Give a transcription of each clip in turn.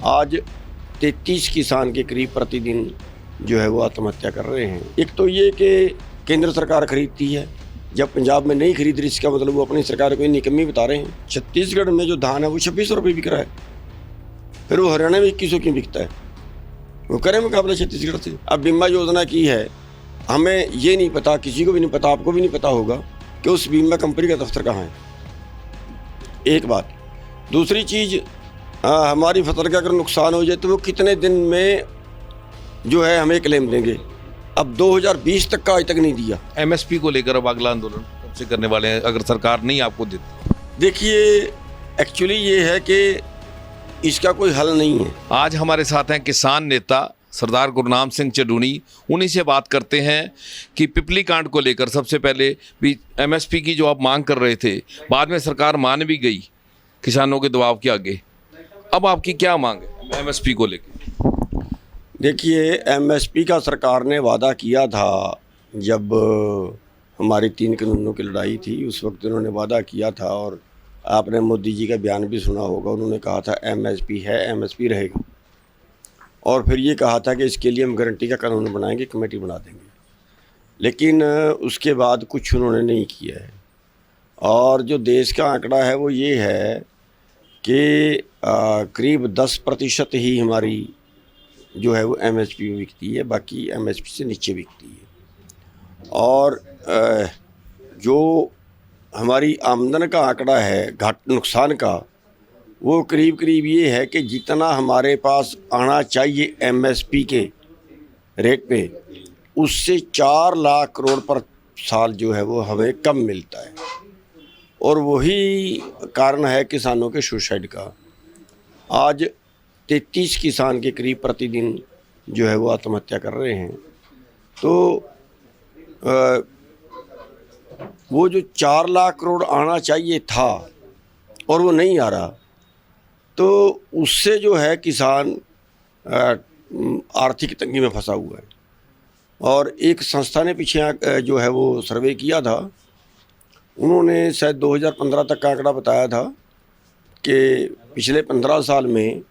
आज 33 किसान के करीब प्रतिदिन जो है वो आत्महत्या कर रहे हैं। एक तो ये कि केंद्र सरकार खरीदती है, जब पंजाब में नहीं खरीद रही इसका मतलब वो अपनी सरकार को ही निकम्मी बता रहे हैं। छत्तीसगढ़ में जो धान है वो 2600 रुपये बिक रहा है, फिर वो हरियाणा में 2100 क्यों बिकता है? वो करें मुकाबला छत्तीसगढ़ से। अब बीमा योजना की है, हमें ये नहीं पता, किसी को भी नहीं पता, आपको भी नहीं पता होगा कि उस बीमा कंपनी का दफ्तर कहाँ है। एक बात। दूसरी चीज़, हमारी फसल का अगर नुकसान हो जाए तो वो कितने दिन में जो है हमें क्लेम देंगे? अब 2020 तक का आज तक नहीं दिया। एमएसपी को लेकर अब अगला आंदोलन कब से करने वाले हैं अगर सरकार नहीं आपको देती? देखिए, एक्चुअली ये है कि इसका कोई हल नहीं है। आज हमारे साथ हैं किसान नेता सरदार गुरनाम सिंह चडूनी। उन्हीं से बात करते हैं कि पिपली कांड को लेकर सबसे पहले भी एमएसपी की जो आप मांग कर रहे थे, बाद में सरकार मान भी गई किसानों के दबाव के आगे। अब आपकी क्या मांग है एमएसपी को लेकर? देखिए, एमएसपी का सरकार ने वादा किया था, जब हमारी 3 कानूनों की लड़ाई थी उस वक्त उन्होंने वादा किया था, और आपने मोदी जी का बयान भी सुना होगा। उन्होंने कहा था एमएसपी है, एमएसपी रहेगा, और फिर ये कहा था कि इसके लिए हम गारंटी का कानून बनाएंगे, कमेटी बना देंगे। लेकिन उसके बाद कुछ उन्होंने नहीं किया है। और जो देश का आंकड़ा है वो ये है कि करीब 10% ही हमारी जो है वो एमएसपी में बिकती है, बाकी एमएसपी से नीचे बिकती है। और जो हमारी आमदन का आंकड़ा है नुकसान का, वो करीब करीब ये है कि जितना हमारे पास आना चाहिए एमएसपी के रेट पे, उससे 4 लाख करोड़ पर साल जो है वो हमें कम मिलता है। और वही कारण है किसानों के सुसाइड का। आज 33 किसान के करीब प्रतिदिन जो है वो आत्महत्या कर रहे हैं। तो वो जो 4 लाख करोड़ आना चाहिए था और वो नहीं आ रहा, तो उससे जो है किसान आर्थिक तंगी में फंसा हुआ है। और एक संस्था ने पीछे जो है वो सर्वे किया था, उन्होंने शायद 2015 तक का आंकड़ा बताया था कि पिछले 15 साल में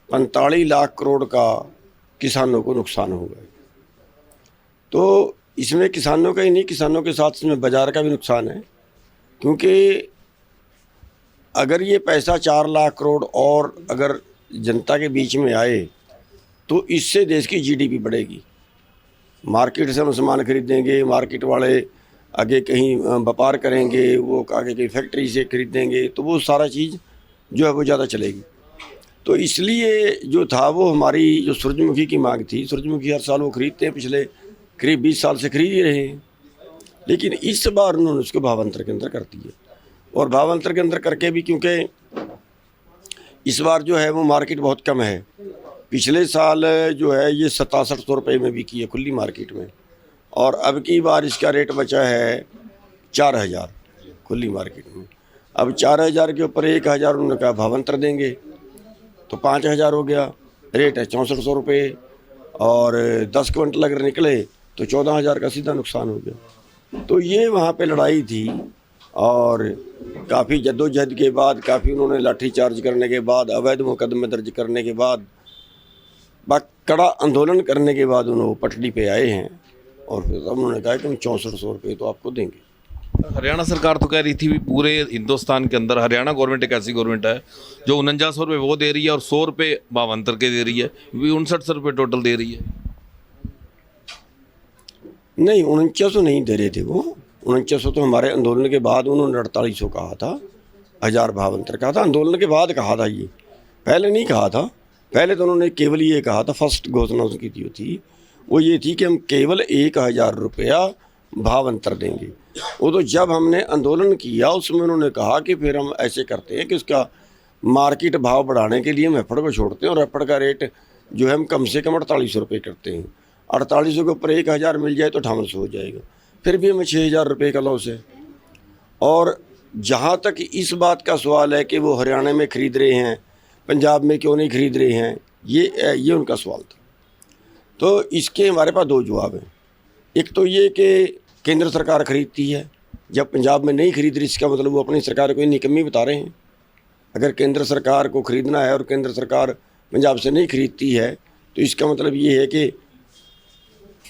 45 लाख करोड़ का किसानों को नुकसान हो गया। तो इसमें किसानों का ही नहीं, किसानों के साथ इसमें बाज़ार का भी नुकसान है, क्योंकि अगर ये पैसा 4 लाख करोड़ और अगर जनता के बीच में आए तो इससे देश की जीडीपी बढ़ेगी। मार्केट से हम सामान खरीदेंगे, मार्केट वाले आगे कहीं व्यापार करेंगे, वो आगे कहीं फैक्ट्री से खरीदेंगे, तो वो सारा चीज़ जो है वो ज़्यादा चलेगी। तो इसलिए जो था वो हमारी जो सूरजमुखी की मांग थी, सूरजमुखी हर साल वो खरीदते हैं, पिछले करीब 20 साल से खरीद ही रहे हैं। लेकिन इस बार उन्होंने उसको भावांतर के अंदर कर दिया, और भावांतर के अंदर करके भी क्योंकि इस बार जो है वो मार्केट बहुत कम है। पिछले साल जो है ये 6700 रुपये में बिकी है खुली मार्केट में, और अब की बार इसका रेट बचा है 4000 खुली मार्केट में। अब 4000 के ऊपर 1000 उन्होंने कहा भावांतर देंगे, तो 5000 हो गया। रेट है 6400 रुपये, और 10 क्विंटल अगर निकले तो 14000 का सीधा नुकसान हो गया। तो ये वहाँ पे लड़ाई थी, और काफ़ी जद्दोजहद के बाद, काफ़ी उन्होंने लाठीचार्ज करने के बाद, अवैध मुकदमे दर्ज करने के बाद, कड़ा आंदोलन करने के बाद उन्होंने पटड़ी पे आए हैं, और फिर तब उन्होंने कहा कि हम 6400 रुपये तो आपको देंगे। हरियाणा सरकार तो कह रही थी भी पूरे हिंदुस्तान के अंदर हरियाणा गवर्नमेंट एक ऐसी गवर्नमेंट है जो 4900 रुपये वो दे रही है और 100 रुपये भावांतर के दे रही है, 5900 रुपये टोटल दे रही है। नहीं, 4900 नहीं दे रहे थे वो। 4900 तो हमारे आंदोलन के बाद उन्होंने 4800 कहा था, 1000 भावांतर कहा था। आंदोलन के बाद कहा था, ये पहले नहीं कहा था। पहले तो उन्होंने केवल ये कहा था, फर्स्ट घोषणा उनकी जो थी वो ये थी कि हम केवल 1000 रुपया भावांतर देंगे। वो तो जब हमने आंदोलन किया उसमें उन्होंने कहा कि फिर हम ऐसे करते हैं कि उसका मार्केट भाव बढ़ाने के लिए हम एफड को छोड़ते हैं, और एफड का रेट जो है हम कम से कम 4800 रुपये करते हैं। 4800 के ऊपर 1000 मिल जाए तो 5800 हो जाएगा, फिर भी हमें 6000 रुपये का लॉस है। और जहाँ तक इस बात का सवाल है कि वो हरियाणा में ख़रीद रहे हैं, पंजाब में क्यों नहीं खरीद रहे हैं, ये उनका सवाल था। तो इसके हमारे पास 2 जवाब हैं। एक तो ये कि केंद्र सरकार खरीदती है, जब पंजाब में नहीं खरीद रही इसका मतलब वो अपनी सरकार को ही निकम्मी बता रहे हैं। अगर केंद्र सरकार को खरीदना है और केंद्र सरकार पंजाब से नहीं खरीदती है, तो इसका मतलब ये है कि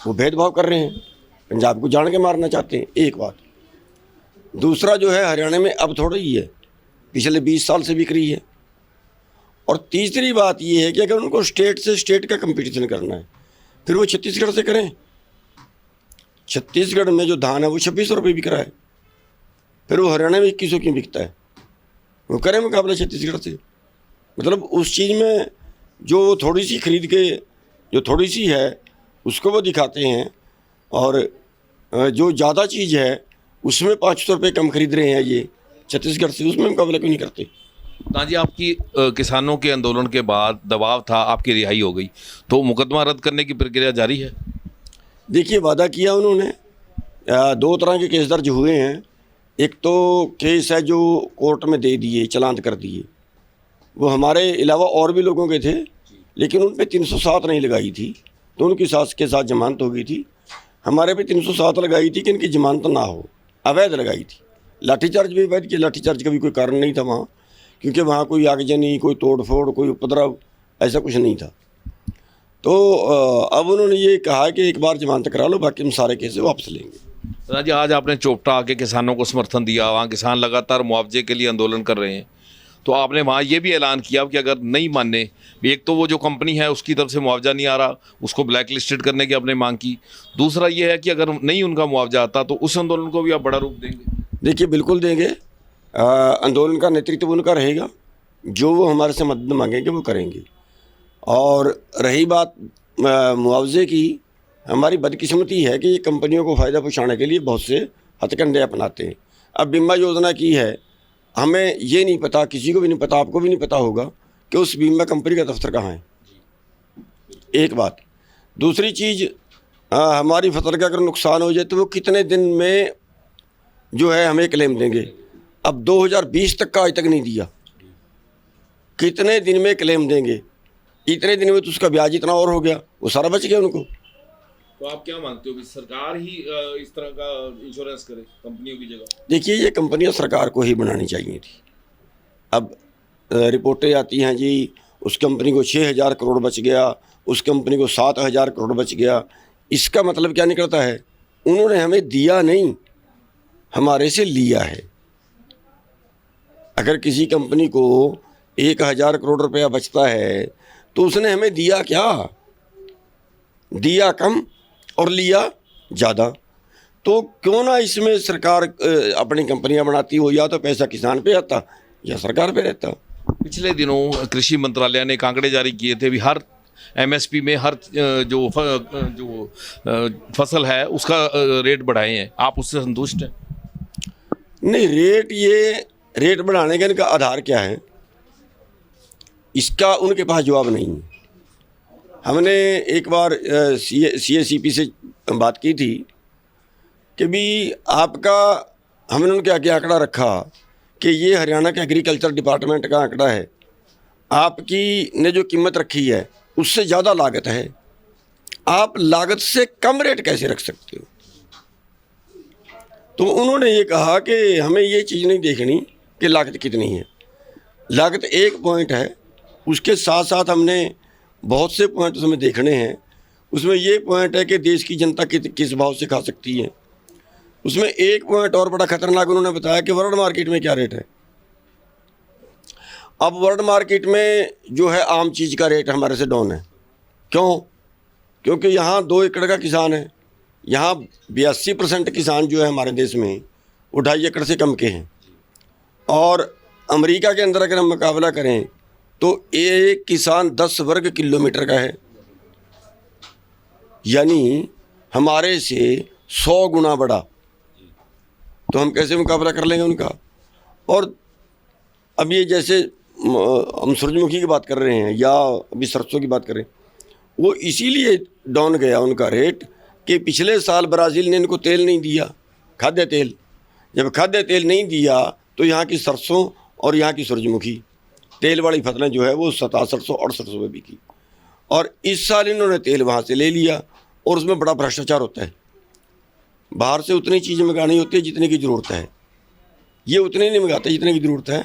वो भेदभाव कर रहे हैं, पंजाब को जान के मारना चाहते हैं। एक बात। दूसरा जो है, हरियाणा में अब थोड़ा ही है, पिछले 20 साल से बिक रही है। और तीसरी बात ये है कि अगर उनको स्टेट से स्टेट का कंपटीशन करना है, फिर वो छत्तीसगढ़ से करें। छत्तीसगढ़ में जो धान है वो 2600 रुपये बिक रहा है, फिर वो हरियाणा में 2100 क्यों बिकता है? वो करें मुकाबला छत्तीसगढ़ से। मतलब उस चीज़ में जो थोड़ी सी खरीद के, जो थोड़ी सी है उसको वो दिखाते हैं, और जो ज़्यादा चीज़ है उसमें 500 रुपये कम खरीद रहे हैं ये छत्तीसगढ़ से, उसमें मुकाबला क्यों नहीं करते? ना जी, आपकी किसानों के आंदोलन के बाद दबाव था, आपकी रिहाई हो गई, तो मुकदमा रद्द करने की प्रक्रिया जारी है? देखिए, वादा किया उन्होंने, 2 तरह के केस दर्ज हुए हैं। एक तो केस है जो कोर्ट में दे दिए, चालान कर दिए, वो हमारे अलावा और भी लोगों के थे, लेकिन उन पे 307 नहीं लगाई थी, तो उनकी सास के साथ जमानत हो गई थी। हमारे पे 307 लगाई थी कि इनकी जमानत ना हो, अवैध लगाई थी। लाठीचार्ज भी अवैध किया, लाठीचार्ज का भी कोई कारण नहीं था वहाँ, क्योंकि वहाँ कोई आगजनी, कोई तोड़फोड़, कोई उपद्रव, ऐसा कुछ नहीं था। तो अब उन्होंने ये कहा कि एक बार जमानत करा लो, बाकी हम सारे केस वापस लेंगे। ना जी, आज आपने चोपटा आके किसानों को समर्थन दिया, वहाँ किसान लगातार मुआवजे के लिए आंदोलन कर रहे हैं, तो आपने वहाँ ये भी ऐलान किया कि अगर नहीं माने, एक तो वो जो कंपनी है उसकी तरफ से मुआवजा नहीं आ रहा, उसको ब्लैक लिस्टेड करने की आपने मांग की। दूसरा ये है कि अगर नहीं उनका मुआवजा आता तो उस आंदोलन को भी आप बड़ा रूप देंगे? देखिए, बिल्कुल देंगे। आंदोलन का नेतृत्व उनका रहेगा, जो वो हमारे से मदद मांगेंगे वो करेंगे। और रही बात मुआवजे की, हमारी बदकिस्मती है कि ये कंपनियों को फ़ायदा पहुंचाने के लिए बहुत से हथकंडे अपनाते हैं। अब बीमा योजना की है, हमें ये नहीं पता, किसी को भी नहीं पता, आपको भी नहीं पता होगा कि उस बीमा कंपनी का दफ्तर कहाँ है। एक बात। दूसरी चीज़, हमारी फसल का अगर नुकसान हो जाए तो वो कितने दिन में जो है हमें क्लेम देंगे? अब 2020 तक का आज तक नहीं दिया, कितने दिन में क्लेम देंगे? इतने दिन में तो उसका ब्याज इतना और हो गया, वो सारा बच गया उनको। तो आप क्या मानते हो कि सरकार ही इस तरह का इंश्योरेंस करे कंपनियों की जगह? देखिए, ये कंपनियां सरकार को ही बनानी चाहिए थी। अब रिपोर्टें आती हैं जी, उस कंपनी को 6000 करोड़ बच गया, उस कंपनी को 7000 करोड़ बच गया। इसका मतलब क्या निकलता है? उन्होंने हमें दिया नहीं, हमारे से लिया है। अगर किसी कंपनी को 1000 करोड़ रुपया बचता है तो उसने हमें दिया क्या? दिया कम और लिया ज़्यादा। तो क्यों ना इसमें सरकार अपनी कंपनियां बनाती हो, या तो पैसा किसान पे आता या सरकार पे रहता। पिछले दिनों कृषि मंत्रालय ने एक आंकड़े जारी किए थे भी हर एमएसपी में हर जो फसल है उसका रेट बढ़ाए हैं, आप उससे संतुष्ट हैं? नहीं, रेट बढ़ाने का इनका आधार क्या है, इसका उनके पास जवाब नहीं है। हमने एक बार CACP से बात की थी कि भी आपका, हमने उनके आगे आंकड़ा रखा कि ये हरियाणा के एग्रीकल्चर डिपार्टमेंट का आंकड़ा है, आपकी ने जो कीमत रखी है उससे ज़्यादा लागत है, आप लागत से कम रेट कैसे रख सकते हो? तो उन्होंने ये कहा कि हमें ये चीज़ नहीं देखनी कि लागत कितनी है, लागत एक पॉइंट है, उसके साथ साथ हमने बहुत से पॉइंट उसमें देखने हैं। उसमें ये पॉइंट है कि देश की जनता किस भाव से खा सकती है। उसमें एक पॉइंट और बड़ा खतरनाक उन्होंने बताया कि वर्ल्ड मार्केट में क्या रेट है। अब वर्ल्ड मार्केट में जो है आम चीज़ का रेट हमारे से डाउन है। क्यों? क्योंकि यहाँ 2 एकड़ का किसान है, यहाँ 82% किसान जो है हमारे देश में वो 2.5 एकड़ से कम के हैं। और अमेरिका के अंदर अगर हम मुकाबला करें तो एक किसान 10 वर्ग किलोमीटर का है, यानी हमारे से 100 गुना बड़ा। तो हम कैसे मुकाबला कर लेंगे उनका? और अब ये जैसे हम सूरजमुखी की बात कर रहे हैं या अभी सरसों की बात कर रहे हैं, वो इसीलिए डाउन गया उनका रेट कि पिछले साल ब्राज़ील ने इनको तेल नहीं दिया, खाद्य तेल। जब खाद्य तेल नहीं दिया तो यहाँ की सरसों और यहाँ की सूरजमुखी तेल वाली फसलें जो है वो 6700-6800 में बिकी। और इस साल इन्होंने तेल वहाँ से ले लिया और उसमें बड़ा भ्रष्टाचार होता है। बाहर से उतनी चीज़ मंगानी होती है जितने की ज़रूरत है, ये उतने नहीं मंगाते जितने की ज़रूरत है,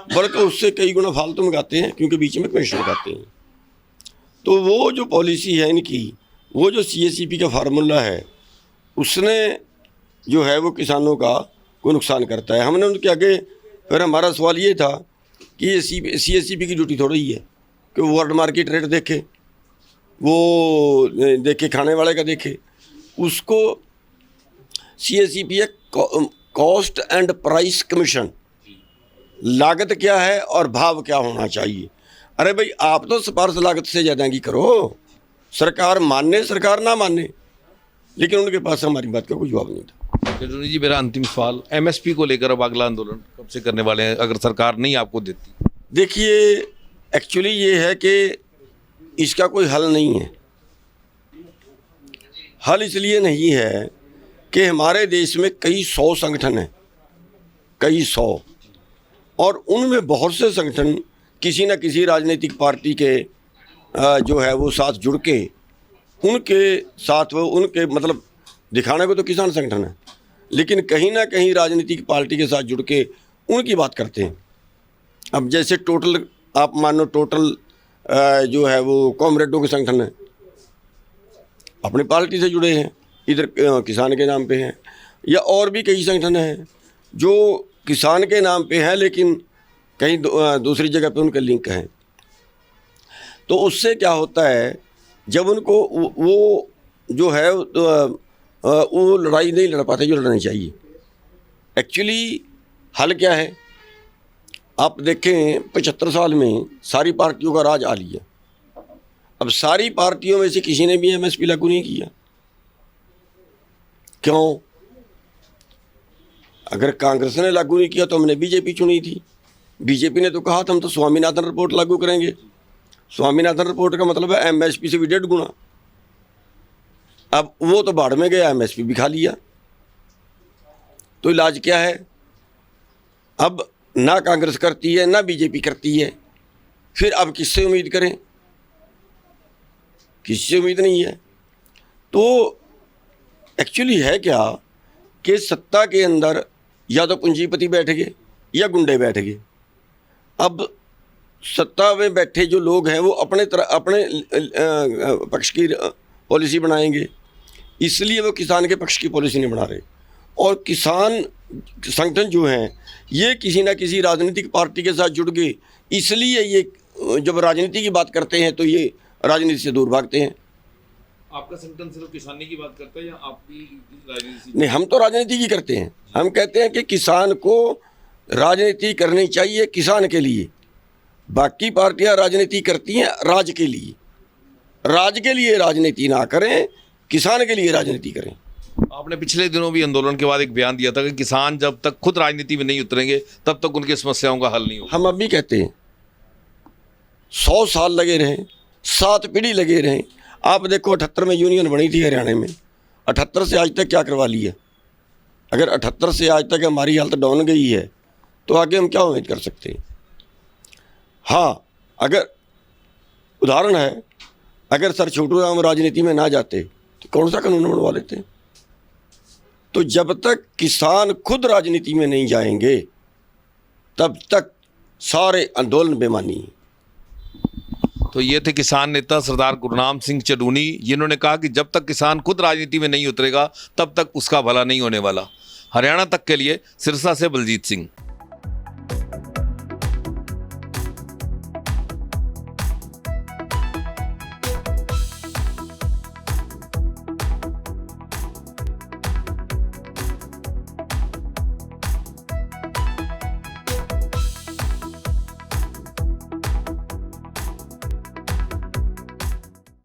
बल्कि उससे कई गुना फालतू मंगाते हैं, क्योंकि बीच में कमीशन लगाते हैं। तो वो जो पॉलिसी है इनकी, वो जो CACP का फार्मूला है, उसने जो है वो किसानों का कोई नुकसान करता है। हमने उनके आगे फिर हमारा सवाल ये था कि ये CACP की ड्यूटी थोड़ी ही है कि वो वर्ल्ड मार्केट रेट देखे, वो देखे खाने वाले का देखे। उसको CACP है कॉस्ट एंड प्राइस कमीशन, लागत क्या है और भाव क्या होना चाहिए। अरे भाई, आप तो सिफारिश लागत से ज़्यादा की करो, सरकार माने सरकार ना माने, लेकिन उनके पास हमारी बात का कोई जवाब नहीं था। चटूनी जी, मेरा अंतिम सवाल, MSP को लेकर अब अगला आंदोलन कब से करने वाले हैं अगर सरकार नहीं आपको देती? देखिए, एक्चुअली ये है कि इसका कोई हल नहीं है। हल इसलिए नहीं है कि हमारे देश में कई 100 संगठन हैं, कई 100, और उनमें बहुत से संगठन किसी न किसी राजनीतिक पार्टी के जो है वो साथ जुड़ के, उनके साथ वो उनके मतलब दिखाने को तो किसान संगठन है, लेकिन कहीं ना कहीं राजनीतिक पार्टी के साथ जुड़ के उनकी बात करते हैं। अब जैसे टोटल, आप मानो टोटल जो है वो कॉमरेडों के संगठन है, अपनी पार्टी से जुड़े हैं, इधर किसान के नाम पे हैं, या और भी कई संगठन हैं जो किसान के नाम पे हैं लेकिन कहीं दूसरी जगह पे उनके लिंक हैं। तो उससे क्या होता है, जब उनको वो जो है वो लड़ाई नहीं लड़ पाते जो लड़नी चाहिए। एक्चुअली हल क्या है, आप देखें 75 साल में सारी पार्टियों का राज आ लिया। अब सारी पार्टियों में से किसी ने भी MSP लागू नहीं किया। क्यों? अगर कांग्रेस ने लागू नहीं किया तो हमने BJP चुनी थी। BJP ने तो कहा था हम तो स्वामीनाथन रिपोर्ट लागू करेंगे। स्वामीनाथन रिपोर्ट का मतलब है MSP से भी 1.5 गुना। अब वो तो बाढ़ में गया, MSP भी खा लिया। तो इलाज क्या है? अब ना कांग्रेस करती है ना BJP करती है, फिर अब किससे उम्मीद करें? किसी से उम्मीद नहीं है। तो एक्चुअली है क्या कि सत्ता के अंदर या तो पूंजीपति बैठ गए या गुंडे बैठ गए। अब सत्ता में बैठे जो लोग हैं वो अपने पक्ष की पॉलिसी बनाएंगे, इसलिए वो किसान के पक्ष की पॉलिसी नहीं बना रहे। और किसान संगठन जो हैं ये किसी ना किसी राजनीतिक पार्टी के साथ जुड़ गए, इसलिए ये जब राजनीति की बात करते हैं तो ये राजनीति से दूर भागते हैं। आपका संगठन सिर्फ किसानी की बात करता है या आप भी राजनीति? नहीं, हम तो राजनीति की करते हैं। हम कहते हैं कि किसान को राजनीति करनी चाहिए किसान के लिए, बाकी पार्टियां राजनीति करती हैं राज के लिए। राज के लिए राजनीति ना करें, किसान के लिए राजनीति करें। आपने पिछले दिनों भी आंदोलन के बाद एक बयान दिया था कि किसान जब तक खुद राजनीति में नहीं उतरेंगे तब तक उनकी समस्याओं का हल नहीं होगा। हम अब भी कहते हैं 100 साल लगे रहें, 7 पीढ़ी लगे रहें। आप देखो 78 में यूनियन बनी थी हरियाणा में, 78 से आज तक क्या करवा लिया? अगर 78 से आज तक हमारी हालत डाउन गई है तो आगे हम क्या उम्मीद कर सकते हैं? हाँ, अगर उदाहरण है, अगर सर छोटू राम राजनीति में ना जाते तो कौन सा कानून बनवा लेते? तो जब तक किसान खुद राजनीति में नहीं जाएंगे तब तक सारे आंदोलन बेमानी। तो ये थे किसान नेता सरदार गुरनाम सिंह चडूनी, जिन्होंने कहा कि जब तक किसान खुद राजनीति में नहीं उतरेगा तब तक उसका भला नहीं होने वाला। हरियाणा तक के लिए सिरसा से बलजीत सिंह।